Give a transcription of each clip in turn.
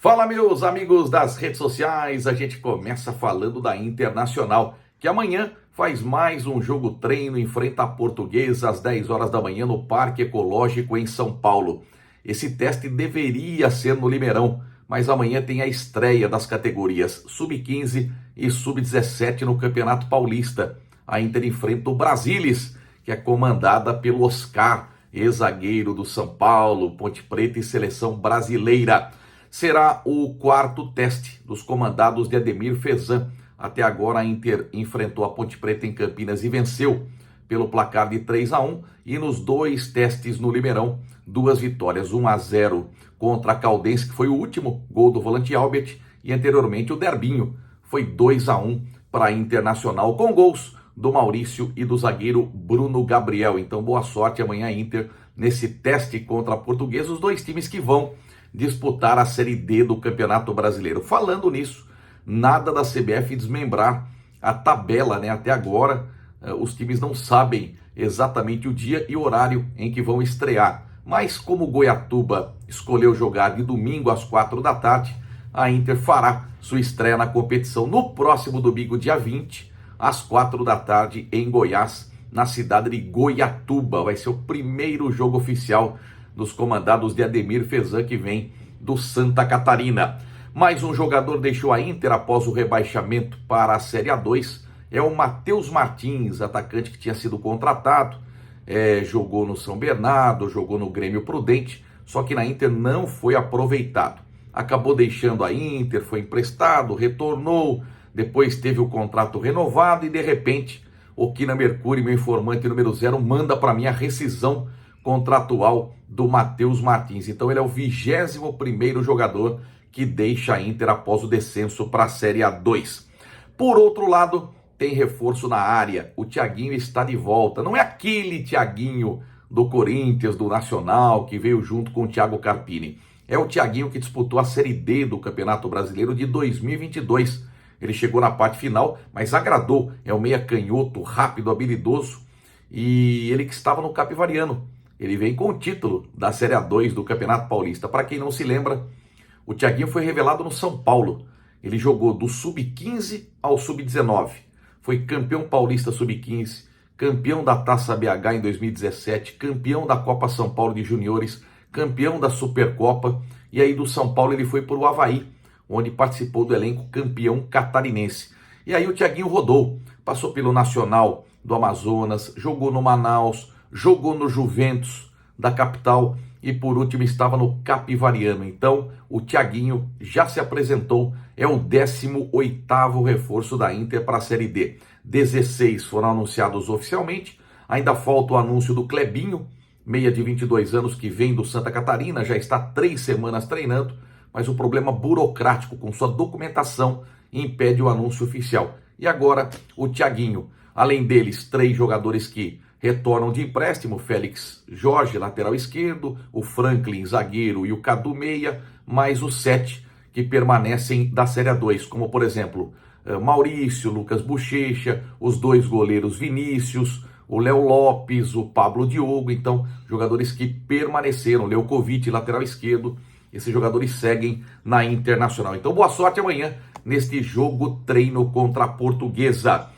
Fala, meus amigos das redes sociais, a gente começa falando da Internacional, que amanhã faz mais um jogo treino, enfrenta a Portuguesa às 10 horas da manhã no Parque Ecológico em São Paulo. Esse teste deveria ser no Limeirão, mas amanhã tem a estreia das categorias Sub-15 e Sub-17 no Campeonato Paulista. A Inter enfrenta o Brasilis, que é comandada pelo Oscar, ex-zagueiro do São Paulo, Ponte Preta e seleção brasileira. Será o quarto teste dos comandados de Ademir Fezan. Até agora a Inter enfrentou a Ponte Preta em Campinas e venceu pelo placar de 3-1. E nos dois testes no Limeirão, 2 vitórias, 1-0 contra a Caldense, que foi o último gol do volante Albert, e anteriormente o Derbinho. Foi 2-1 para a Internacional, com gols do Maurício e do zagueiro Bruno Gabriel. Então boa sorte amanhã Inter nesse teste contra a Portuguesa, os dois times que vão disputar a Série D do Campeonato Brasileiro. Falando nisso, nada da CBF desmembrar a tabela, né? Até agora, os times não sabem exatamente o dia e horário em que vão estrear. Mas como o Goiatuba escolheu jogar de domingo às 4 da tarde, a Inter fará sua estreia na competição no próximo domingo, dia 20, às 4 da tarde, em Goiás, na cidade de Goiatuba. Vai ser o primeiro jogo oficial dos comandados de Ademir Fezan, que vem do Santa Catarina. Mais um jogador deixou a Inter após o rebaixamento para a Série A2, é o Matheus Martins, atacante que tinha sido contratado, jogou no São Bernardo, jogou no Grêmio Prudente, só que na Inter não foi aproveitado. Acabou deixando a Inter, foi emprestado, retornou, depois teve o contrato renovado e de repente o Quina Mercúrio, meu informante número 0, manda para mim a rescisão contratual do Matheus Martins. Então ele é o 21º jogador que deixa a Inter após o descenso para a Série A2. Por outro lado, tem reforço na área. O Thiaguinho está de volta. Não é aquele Thiaguinho do Corinthians, do Nacional, que veio junto com o Thiago Carpini. É o Thiaguinho que disputou a Série D do Campeonato Brasileiro de 2022. Ele chegou na parte final, mas agradou. É um meia canhoto, rápido, habilidoso. E ele que estava no Capivariano. Ele vem com o título da Série A2 do Campeonato Paulista. Para quem não se lembra, o Thiaguinho foi revelado no São Paulo. Ele jogou do Sub-15 ao Sub-19. Foi campeão paulista Sub-15, campeão da Taça BH em 2017, campeão da Copa São Paulo de Juniores, campeão da Supercopa. E aí do São Paulo ele foi para o Avaí, onde participou do elenco campeão catarinense. E aí o Thiaguinho rodou, passou pelo Nacional do Amazonas, jogou no Manaus, jogou no Juventus da capital e por último estava no Capivariano. Então o Thiaguinho já se apresentou, é o 18º reforço da Inter para a Série D. 16 foram anunciados oficialmente, ainda falta o anúncio do Clebinho, meia de 22 anos que vem do Santa Catarina, já está 3 semanas treinando, mas o problema burocrático com sua documentação impede o anúncio oficial. E agora o Thiaguinho, além deles 3 jogadores que retornam de empréstimo, Félix Jorge, lateral esquerdo, o Franklin, zagueiro, e o Cadu Meia, mais os 7 que permanecem da Série A2, como por exemplo, Maurício, Lucas Bochecha, os 2 goleiros Vinícius, o Léo Lopes, o Pablo Diogo. Então, jogadores que permaneceram, Leukovic, lateral esquerdo, esses jogadores seguem na Internacional. Então, boa sorte amanhã neste jogo treino contra a Portuguesa.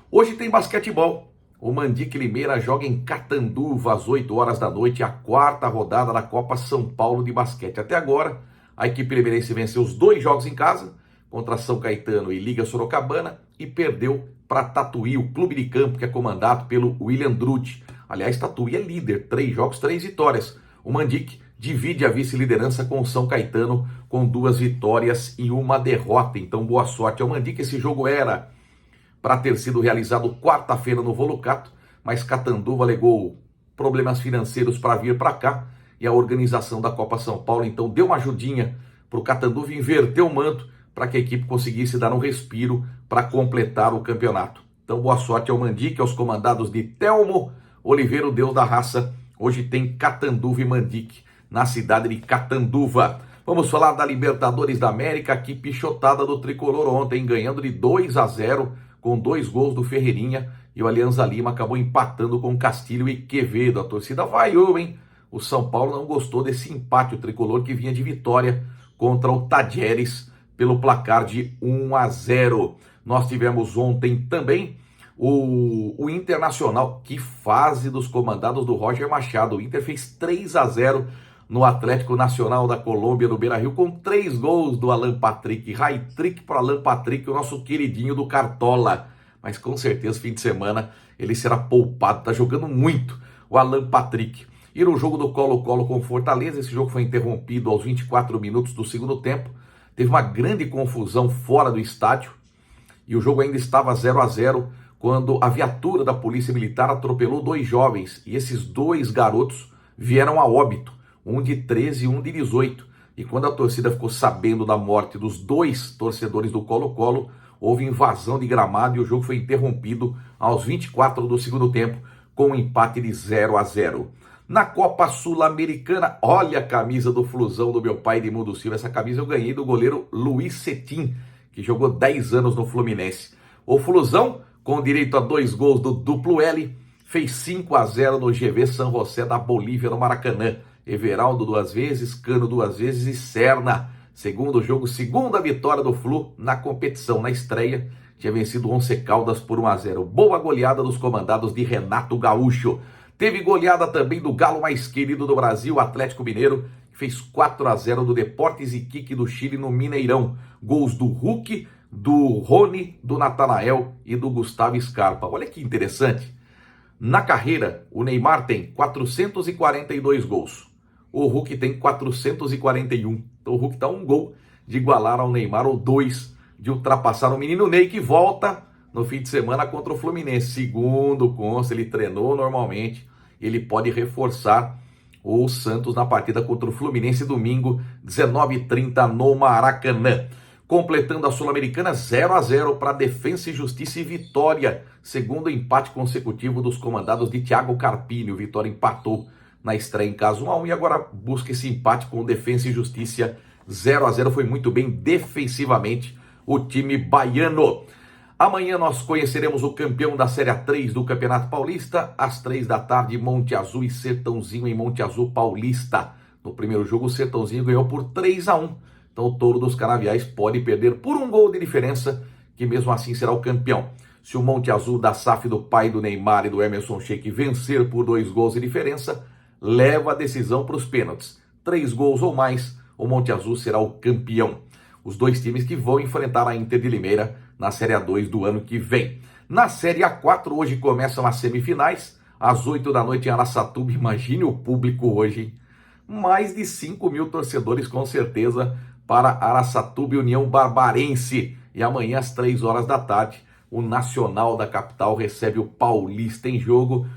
Hoje tem basquetebol. O Mandique Limeira joga em Catanduva às 8 horas da noite, a 4ª rodada da Copa São Paulo de basquete. Até agora, a equipe limeirense venceu os 2 jogos em casa, contra São Caetano e Liga Sorocabana, e perdeu para Tatuí, o clube de campo que é comandado pelo William Drude. Aliás, Tatuí é líder, 3 jogos, 3 vitórias. O Mandique divide a vice-liderança com o São Caetano, com 2 vitórias e 1 derrota. Então, boa sorte ao Mandique. Esse jogo era para ter sido realizado quarta-feira no Volucato, mas Catanduva alegou problemas financeiros para vir para cá, e a organização da Copa São Paulo então deu uma ajudinha para o Catanduva inverter o manto para que a equipe conseguisse dar um respiro para completar o campeonato. Então boa sorte ao Mandique, aos comandados de Telmo Oliveira, o Deus da raça. Hoje tem Catanduva e Mandique na cidade de Catanduva. Vamos falar da Libertadores da América, que pichotada do Tricolor ontem, ganhando de 2-0, com 2 gols do Ferreirinha, e o Alianza Lima acabou empatando com Castilho e Quevedo. A torcida vaiou, hein? O São Paulo não gostou desse empate, o Tricolor que vinha de vitória contra o Tajeres pelo placar de 1-0. Nós tivemos ontem também o Internacional, que fase dos comandados do Roger Machado. O Inter fez 3-0 no Atlético Nacional da Colômbia, no Beira-Rio, com 3 gols do Alan Patrick. Hat-trick para Alan Patrick, o nosso queridinho do Cartola. Mas com certeza, fim de semana, ele será poupado. Tá jogando muito o Alan Patrick. E no jogo do Colo-Colo com Fortaleza, esse jogo foi interrompido aos 24 minutos do segundo tempo. Teve uma grande confusão fora do estádio. E o jogo ainda estava 0-0 quando a viatura da Polícia Militar atropelou 2 jovens. E esses 2 garotos vieram a óbito. Um de 13 e um de 18. E quando a torcida ficou sabendo da morte dos 2 torcedores do Colo-Colo, houve invasão de gramado e o jogo foi interrompido aos 24 do segundo tempo, com um empate de 0-0. Na Copa Sul-Americana, olha a camisa do Flusão do meu pai Edmundo Silva. Essa camisa eu ganhei do goleiro Luiz Cetim, que jogou 10 anos no Fluminense. O Flusão, com direito a 2 gols do duplo L, fez 5-0 no GV San José da Bolívia, no Maracanã. Everaldo 2 vezes, Cano 2 vezes e Serna. Segundo jogo, segunda vitória do Flu na competição. Na estreia, tinha vencido o Once Caldas por 1-0. Boa goleada dos comandados de Renato Gaúcho. Teve goleada também do galo mais querido do Brasil, Atlético Mineiro, que fez 4-0 do Deportes Iquique do Chile no Mineirão. Gols do Hulk, do Rony, do Natanael e do Gustavo Scarpa. Olha que interessante. Na carreira, o Neymar tem 442 gols. O Hulk tem 441. Então o Hulk está 1 gol de igualar ao Neymar, ou 2 de ultrapassar o menino Ney, que volta no fim de semana contra o Fluminense. Segundo consta, ele treinou normalmente. Ele pode reforçar o Santos na partida contra o Fluminense domingo, 19h30 no Maracanã. Completando a Sul-Americana, 0-0 para Defensa e Justiça e Vitória. Segundo empate consecutivo dos comandados de Thiago Carpini. O Vitória empatou na estreia em casa 1-1 e agora busca esse empate com Defensa e Justiça 0-0. Foi muito bem defensivamente o time baiano. Amanhã nós conheceremos o campeão da Série A3 do Campeonato Paulista, às 3 da tarde, Monte Azul e Sertãozinho em Monte Azul Paulista. No primeiro jogo, o Sertãozinho ganhou por 3-1. Então o Touro dos Canaviais pode perder por 1 gol de diferença, que mesmo assim será o campeão. Se o Monte Azul da SAF do pai do Neymar e do Emerson Sheik vencer por 2 gols de diferença, leva a decisão para os pênaltis. 3 gols ou mais, o Monte Azul será o campeão. Os 2 times que vão enfrentar a Inter de Limeira na Série A2 do ano que vem. Na Série A4, hoje começam as semifinais, às 8 da noite em Araçatuba. Imagine o público hoje, hein? Mais de 5.000 torcedores com certeza para Araçatuba e União Barbarense. E amanhã às 3 horas da tarde, o Nacional da capital recebe o Paulista em jogo.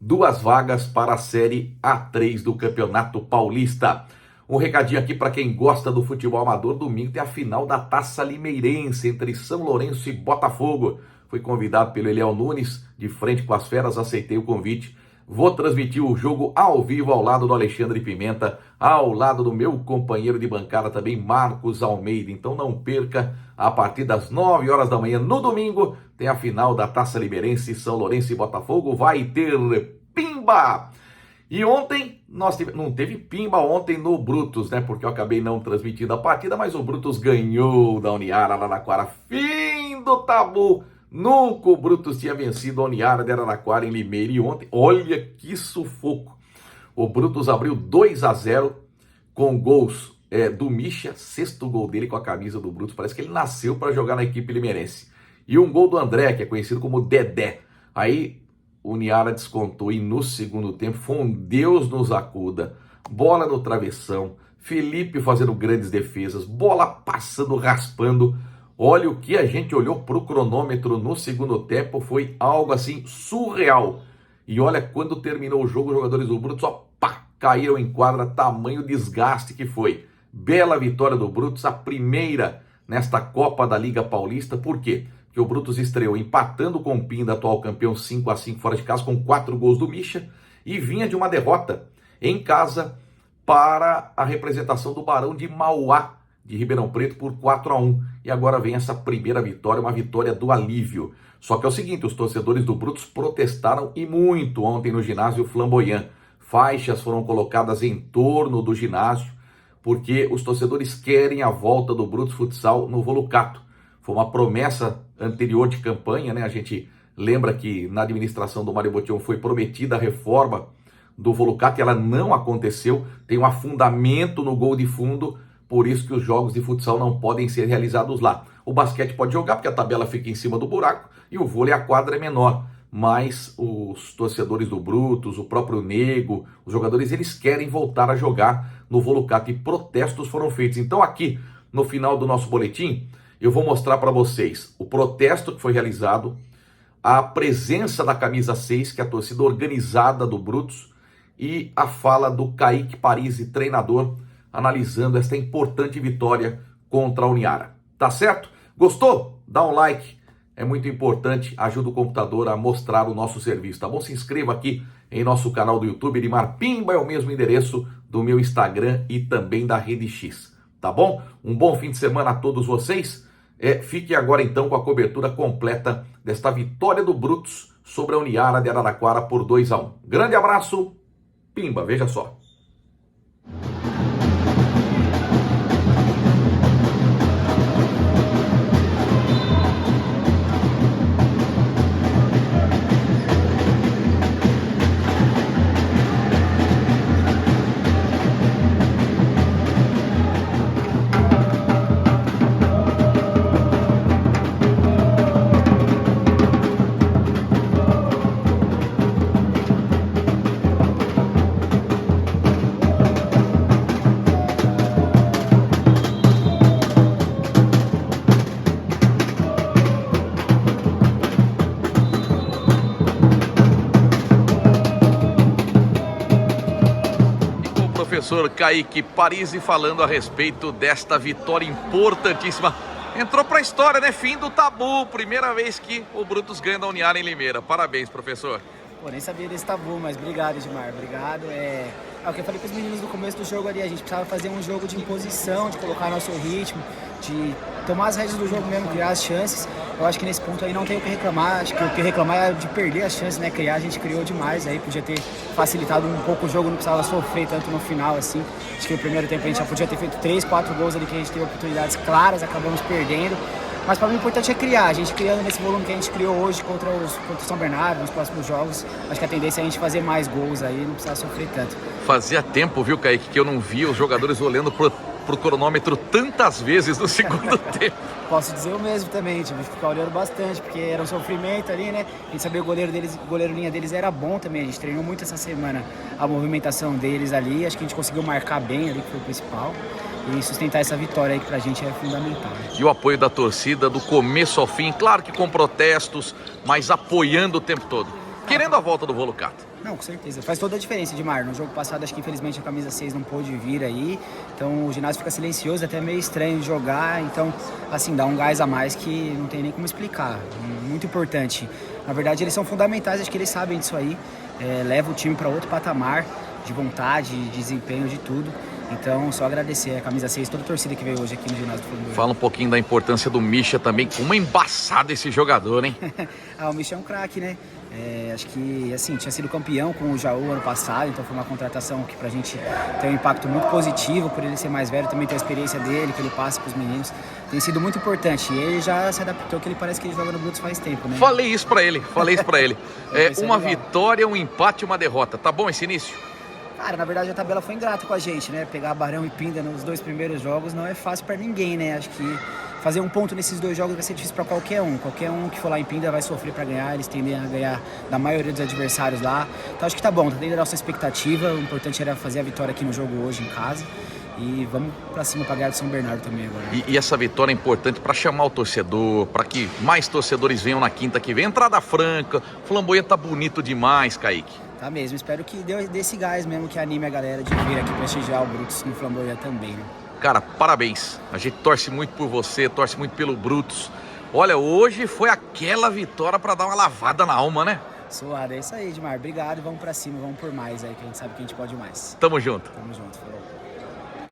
2 vagas para a Série A3 do Campeonato Paulista. Um recadinho aqui para quem gosta do futebol amador. Domingo tem a final da Taça Limeirense entre São Lourenço e Botafogo. Fui convidado pelo Eliel Nunes, de frente com as feras, aceitei o convite. Vou transmitir o jogo ao vivo ao lado do Alexandre Pimenta, ao lado do meu companheiro de bancada também, Marcos Almeida. Então não perca, a partir das 9 horas da manhã, no domingo, tem a final da Taça Limeirense, São Lourenço e Botafogo. Vai ter pimba! E ontem, não teve pimba ontem no Brutus, né? Porque eu acabei não transmitindo a partida, mas o Brutus ganhou da Uniara Araraquara. Fim do tabu! Nunca o Brutus tinha vencido a Uniara de Araraquara em Limeira. E ontem, olha que sufoco! O Brutus abriu 2-0 com gols do Misha, 6º gol dele com a camisa do Brutus. Parece que ele nasceu para jogar na equipe limeirense. E um gol do André, que é conhecido como Dedé. Aí o Uniara descontou e no segundo tempo foi um Deus nos acuda. Bola no travessão, Felipe fazendo grandes defesas, bola passando, raspando. Olha, o que a gente olhou para o cronômetro no segundo tempo foi algo assim surreal. E olha, quando terminou o jogo, os jogadores do Brutus só caíram em quadra, tamanho desgaste que foi. Bela vitória do Brutus, a primeira nesta Copa da Liga Paulista. Por quê? Porque o Brutus estreou empatando com o Pinda, atual campeão, 5-5 fora de casa, com 4 gols do Misha, e vinha de uma derrota em casa para a representação do Barão de Mauá, de Ribeirão Preto, por 4-1. E agora vem essa primeira vitória, uma vitória do alívio. Só que é o seguinte, os torcedores do Brutus protestaram e muito ontem no ginásio Flamboyant. Faixas foram colocadas em torno do ginásio. porque os torcedores querem a volta do Brutus Futsal no Volucato. Foi uma promessa anterior de campanha, né? A gente lembra que na administração do Mário Botion foi prometida a reforma do Volucato e ela não aconteceu. Tem um afundamento no gol de fundo, por isso que os jogos de futsal não podem ser realizados lá. O basquete pode jogar porque a tabela fica em cima do buraco e o vôlei, a quadra é menor. Mas os torcedores do Brutus, o próprio Nego, os jogadores, eles querem voltar a jogar no Volucato e protestos foram feitos. Então aqui, no final do nosso boletim, eu vou mostrar para vocês o protesto que foi realizado, a presença da camisa 6, que é a torcida organizada do Brutus, e a fala do Kaique Parisi, treinador, analisando esta importante vitória contra a Uniara. Tá certo? Gostou? Dá um like. É muito importante, ajuda o computador a mostrar o nosso serviço, tá bom? Se inscreva aqui em nosso canal do YouTube, Edmar Pimba é o mesmo endereço do meu Instagram e também da Rede X, tá bom? Um bom fim de semana a todos vocês. Fique agora então com a cobertura completa desta vitória do Brutus sobre a Uniara de Araraquara por 2-1. Grande abraço, Pimba, veja só. Professor Kaique Parisi falando a respeito desta vitória importantíssima. Entrou para a história, né? Fim do tabu. Primeira vez que o Brutus ganha da Uniara em Limeira. Parabéns, professor. Pô, nem sabia desse tabu, mas obrigado, Edmar. Obrigado. O que eu falei com os meninos no começo do jogo ali, a gente precisava fazer um jogo de imposição, de colocar nosso ritmo, de tomar as rédeas do jogo mesmo, criar as chances. Eu acho que nesse ponto aí não tem o que reclamar, acho que o que reclamar é de perder as chances, né? Criar, a gente criou demais, aí podia ter facilitado um pouco o jogo, não precisava sofrer tanto no final, assim. Acho que no primeiro tempo a gente já podia ter feito 3, 4 gols ali que a gente teve oportunidades claras, acabamos perdendo. Mas para mim o importante é criar, a gente criando nesse volume que a gente criou hoje contra o São Bernardo, nos próximos jogos, acho que a tendência é a gente fazer mais gols aí, não precisar sofrer tanto. Fazia tempo, viu, Kaique, que eu não via os jogadores olhando pro cronômetro tantas vezes no segundo tempo. Posso dizer o mesmo também, tive que ficar olhando bastante, porque era um sofrimento ali, né? A gente sabia o goleiro linha deles era bom também, a gente treinou muito essa semana a movimentação deles ali, acho que a gente conseguiu marcar bem ali, que foi o principal. E sustentar essa vitória aí que pra gente é fundamental. E o apoio da torcida do começo ao fim, claro que com protestos, mas apoiando o tempo todo. Querendo a volta do Volucato. Não, com certeza. Faz toda a diferença, Edmar. No jogo passado, acho que infelizmente a camisa 6 não pôde vir aí. Então o ginásio fica silencioso, até meio estranho de jogar. Então, assim, dá um gás a mais que não tem nem como explicar. Muito importante. Na verdade, eles são fundamentais, acho que eles sabem disso aí. Leva o time para outro patamar de vontade, de desempenho, de tudo. Então, só agradecer a camisa 6, toda a torcida que veio hoje aqui no ginásio do Flamengo. Fala um pouquinho da importância do Misha também, como embaçado esse jogador, hein? O Misha é um craque, né? Acho que, assim, tinha sido campeão com o Jaú ano passado, então foi uma contratação que pra gente tem um impacto muito positivo, por ele ser mais velho, também ter a experiência dele, que ele passa pros meninos. Tem sido muito importante. E ele já se adaptou, que ele parece que ele joga no Brutus faz tempo, né? Falei isso pra ele. Uma vitória, um empate e uma derrota. Tá bom esse início? Cara, na verdade a tabela foi ingrata com a gente, né? Pegar Barão e Pinda nos 2 primeiros jogos não é fácil pra ninguém, né? Acho que fazer um ponto nesses 2 jogos vai ser difícil pra qualquer um. Qualquer um que for lá em Pinda vai sofrer pra ganhar, eles tendem a ganhar da maioria dos adversários lá. Então acho que tá bom, tá dentro da nossa expectativa. O importante era fazer a vitória aqui no jogo hoje em casa. E vamos pra cima pra ganhar do São Bernardo também agora. E essa vitória é importante pra chamar o torcedor, pra que mais torcedores venham na quinta que vem. Entrada franca, o Flamboyant tá bonito demais, Kaique. Tá mesmo, espero que dê esse gás mesmo, que anime a galera de vir aqui prestigiar o Brutus no Flamboyant também, né? Cara, parabéns. A gente torce muito por você, torce muito pelo Brutus. Olha, hoje foi aquela vitória pra dar uma lavada na alma, né? Suado, é isso aí, Edmar. Obrigado, vamos pra cima, vamos por mais aí, que a gente sabe que a gente pode mais. Tamo junto. Tamo junto, falou.